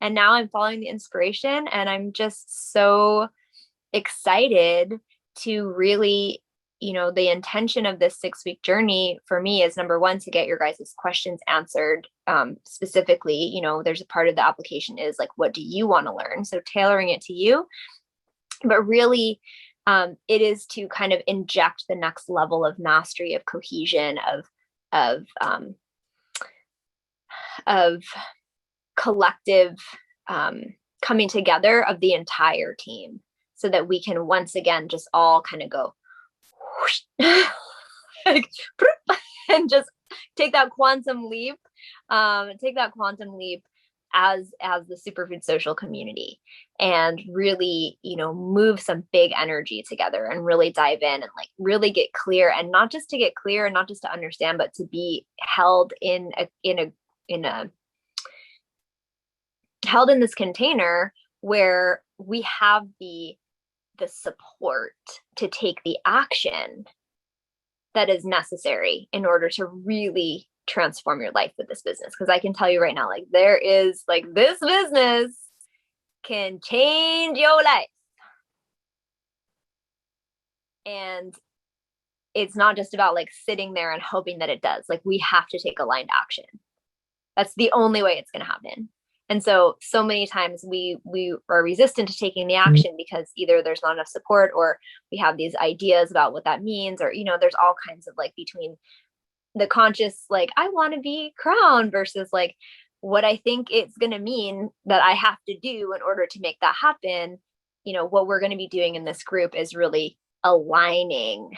And now I'm following the inspiration and I'm just so excited to really, the intention of this 6-week journey for me is number one, to get your guys' questions answered. Specifically, there's a part of the application is like, what do you want to learn? So tailoring it to you, but really it is to kind of inject the next level of mastery, of cohesion, of collective coming together of the entire team, so that we can once again just all kind of go whoosh, like, and just take that quantum leap as the Superfood Social community, and really move some big energy together and really dive in and like really get clear, and not just to get clear and not just to understand, but to be held in this container where we have the support to take the action that is necessary in order to really transform your life with this business. Because I can tell you right now, like there is like this business can change your life. And it's not just about like sitting there and hoping that it does. Like we have to take aligned action. That's the only way it's going to happen. And so many times we are resistant to taking the action because either there's not enough support, or we have these ideas about what that means, or, there's all kinds of like between the conscious, like, I want to be crowned versus like what I think it's going to mean that I have to do in order to make that happen. What we're going to be doing in this group is really aligning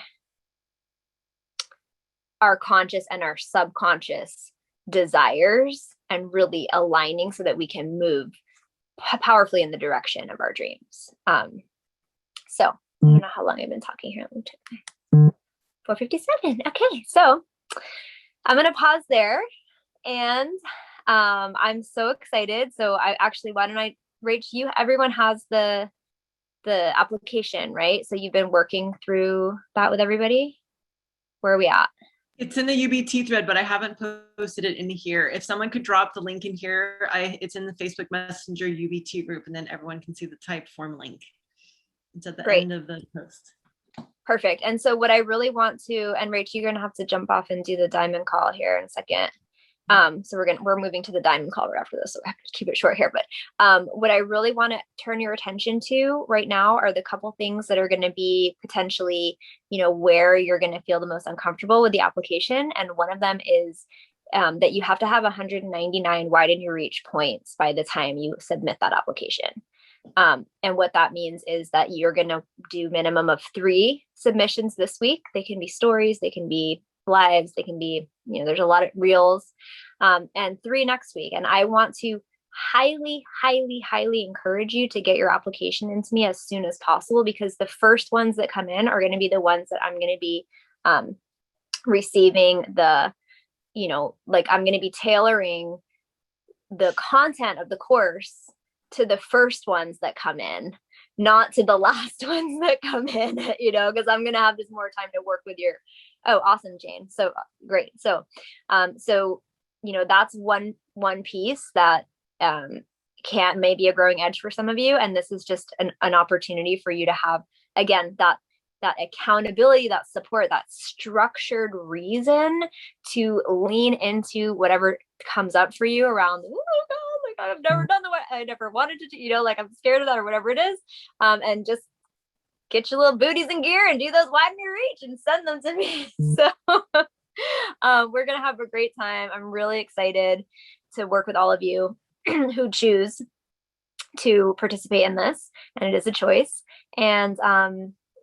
our conscious and our subconscious desires, and really aligning so that we can move powerfully in the direction of our dreams. So I don't know how long I've been talking here. 4:57. Okay, so I'm going to pause there, and I'm so excited. So why don't I, Rach, everyone has the application, right? So you've been working through that with everybody. Where are we at? It's in the UBT thread, but I haven't posted it in here. If someone could drop the link in here, it's in the Facebook Messenger UBT group, and then everyone can see the typed form link. It's at the end of the post. Perfect. And so what I really want to, and Rach, you're going to have to jump off and do the diamond call here in a second. So we're moving to the diamond call right after this, so I have to keep it short here. But what I really want to turn your attention to right now are the couple things that are going to be potentially, where you're going to feel the most uncomfortable with the application. And one of them is that you have to have 199 widen your reach points by the time you submit that application. And what that means is that you're going to do minimum of 3 submissions this week. They can be stories, they can be lives, they can be, there's a lot of reels, and 3 next week. And I want to highly, highly, highly encourage you to get your application into me as soon as possible, because the first ones that come in are going to be the ones that I'm going to be receiving the, like I'm going to be tailoring the content of the course to the first ones that come in, not to the last ones that come in, because I'm going to have just more time to work with your, oh, awesome, Jane. So great. So, that's one piece that may be a growing edge for some of you. And this is just an opportunity for you to have, again, that accountability, that support, that structured reason to lean into whatever comes up for you around, oh my God, I've never done the way I never wanted to do, like I'm scared of that or whatever it is. And just get your little booties in gear and do those widen your reach and send them to me. So We're going to have a great time. I'm really excited to work with all of you who choose to participate in this, and it is a choice. And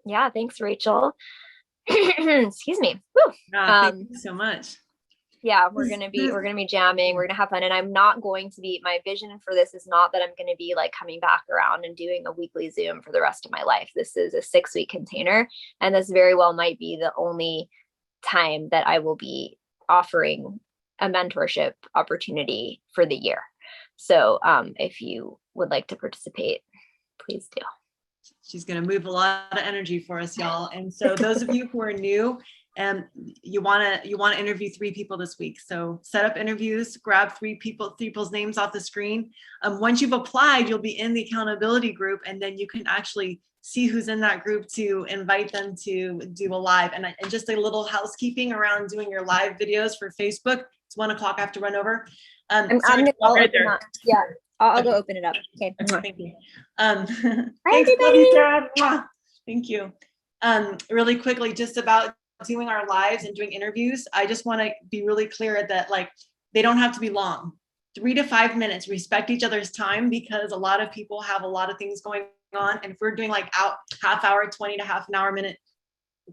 yeah, thanks, Rachel. Excuse me. Woo. Thank you so much. Yeah, we're gonna be jamming. We're gonna have fun, and I'm not going to be. My vision for this is not that I'm going to be like coming back around and doing a weekly Zoom for the rest of my life. This is a 6-week container, and this very well might be the only time that I will be offering a mentorship opportunity for the year. So, if you would like to participate, please do. She's going to move a lot of energy for us, y'all. And so those of you who are new, you want to interview 3 people this week. So set up interviews, grab 3 people's names off the screen. Once you've applied, you'll be in the accountability group, and then you can actually see who's in that group to invite them to do a live. And just a little housekeeping around doing your live videos for Facebook. It's 1 o'clock. I have to run over. I'll go open it up. Okay. Thank you. Hi, Thanks, everybody. Sarah. Thank you. Really quickly, just about doing our lives and doing interviews, I just want to be really clear that like they don't have to be long. 3 to 5 minutes. Respect each other's time, because a lot of people have a lot of things going on. And if we're doing like half hour, 20 to half an hour, minute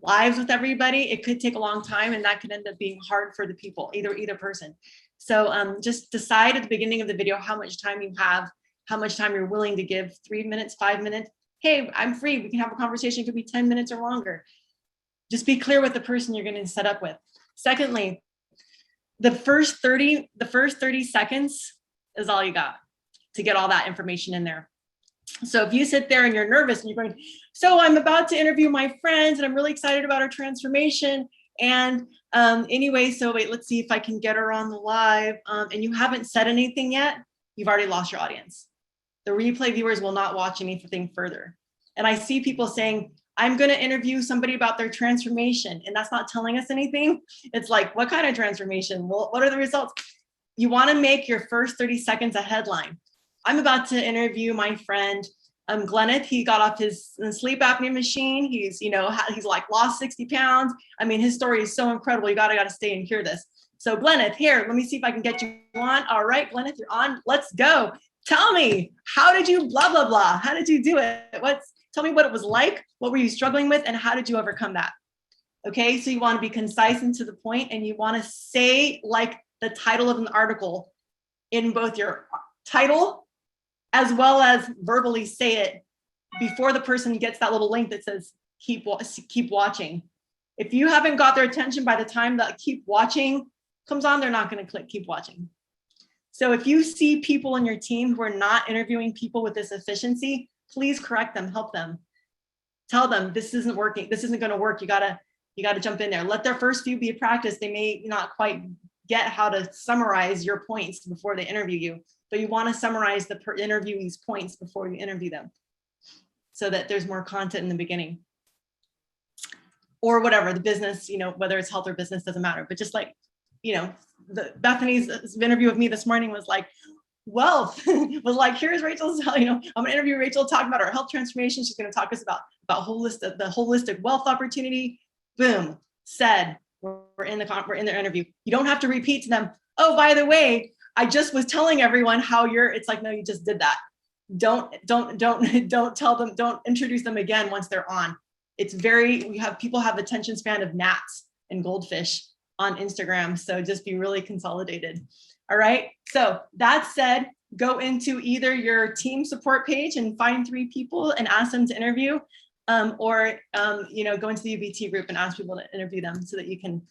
lives with everybody, it could take a long time, and that could end up being hard for the people, either person. So just decide at the beginning of the video how much time you have, how much time you're willing to give. 3 minutes, 5 minutes. Hey, I'm free. We can have a conversation. It could be 10 minutes or longer. Just be clear with the person you're going to set up with. Secondly, the first 30 seconds is all you got to get all that information in there. So if you sit there and you're nervous and you're going, so I'm about to interview my friends and I'm really excited about our transformation. And anyway, so wait, let's see if I can get her on the live. And you haven't said anything yet, you've already lost your audience. The replay viewers will not watch anything further. And I see people saying, I'm going to interview somebody about their transformation. And that's not telling us anything. It's like, what kind of transformation? Well, what are the results? You want to make your first 30 seconds a headline. I'm about to interview my friend, Glenneth. He got off his sleep apnea machine. He's like lost 60 pounds. I mean, his story is so incredible. You gotta stay and hear this. So Glenneth, here, let me see if I can get you on. All right, Glenneth, you're on. Let's go. Tell me, how did you blah, blah, blah? How did you do it? Tell me what it was like. What were you struggling with? And how did you overcome that? Okay, so you want to be concise and to the point, and you want to say like the title of an article in both your title as well as verbally say it before the person gets that little link that says keep watching. If you haven't got their attention by the time that keep watching comes on, they're not going to click keep watching. So if you see people in your team who are not interviewing people with this efficiency, please correct them, help them. Tell them this isn't working. This isn't going to work. You gotta jump in there. Let their first few be a practice. They may not quite get how to summarize your points before they interview you, but you want to summarize the interviewee's points before you interview them so that there's more content in the beginning. Or whatever, the business, whether it's health or business, doesn't matter. But just like, Bethany's interview with me this morning was like, wealth was like, here's Rachel's, I'm gonna interview Rachel, talk about our health transformation. She's gonna talk us about the holistic wealth opportunity. Boom, said, we're in their interview. You don't have to repeat to them, oh, by the way, I just was telling everyone how it's like, no, you just did that. Don't tell them, don't introduce them again once they're on. People have attention span of gnats and goldfish on Instagram. So just be really consolidated. All right. So that said, go into either your team support page and find 3 people and ask them to interview, or go into the UBT group and ask people to interview them so that you can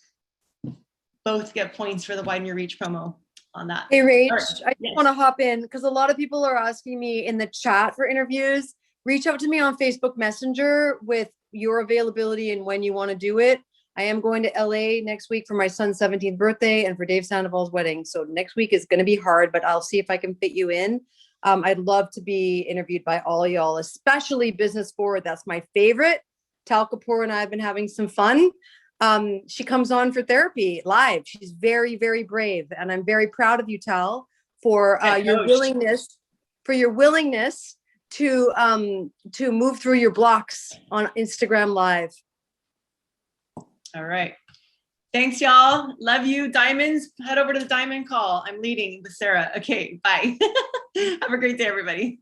both get points for the Widen Your Reach promo on that. Hey, Rach, Right. I just want to hop in because a lot of people are asking me in the chat for interviews. Reach out to me on Facebook Messenger with your availability and when you want to do it. I am going to LA next week for my son's 17th birthday and for Dave Sandoval's wedding. So next week is going to be hard, but I'll see if I can fit you in. I'd love to be interviewed by all y'all, especially Business Forward. That's my favorite. Tal Kapoor and I have been having some fun. She comes on for therapy live. She's very, very brave. And I'm very proud of you, Tal, for your willingness to move through your blocks on Instagram Live. All right. Thanks, y'all. Love you. Diamonds, head over to the diamond call. I'm leading with Sarah. Okay, bye. Have a great day, everybody.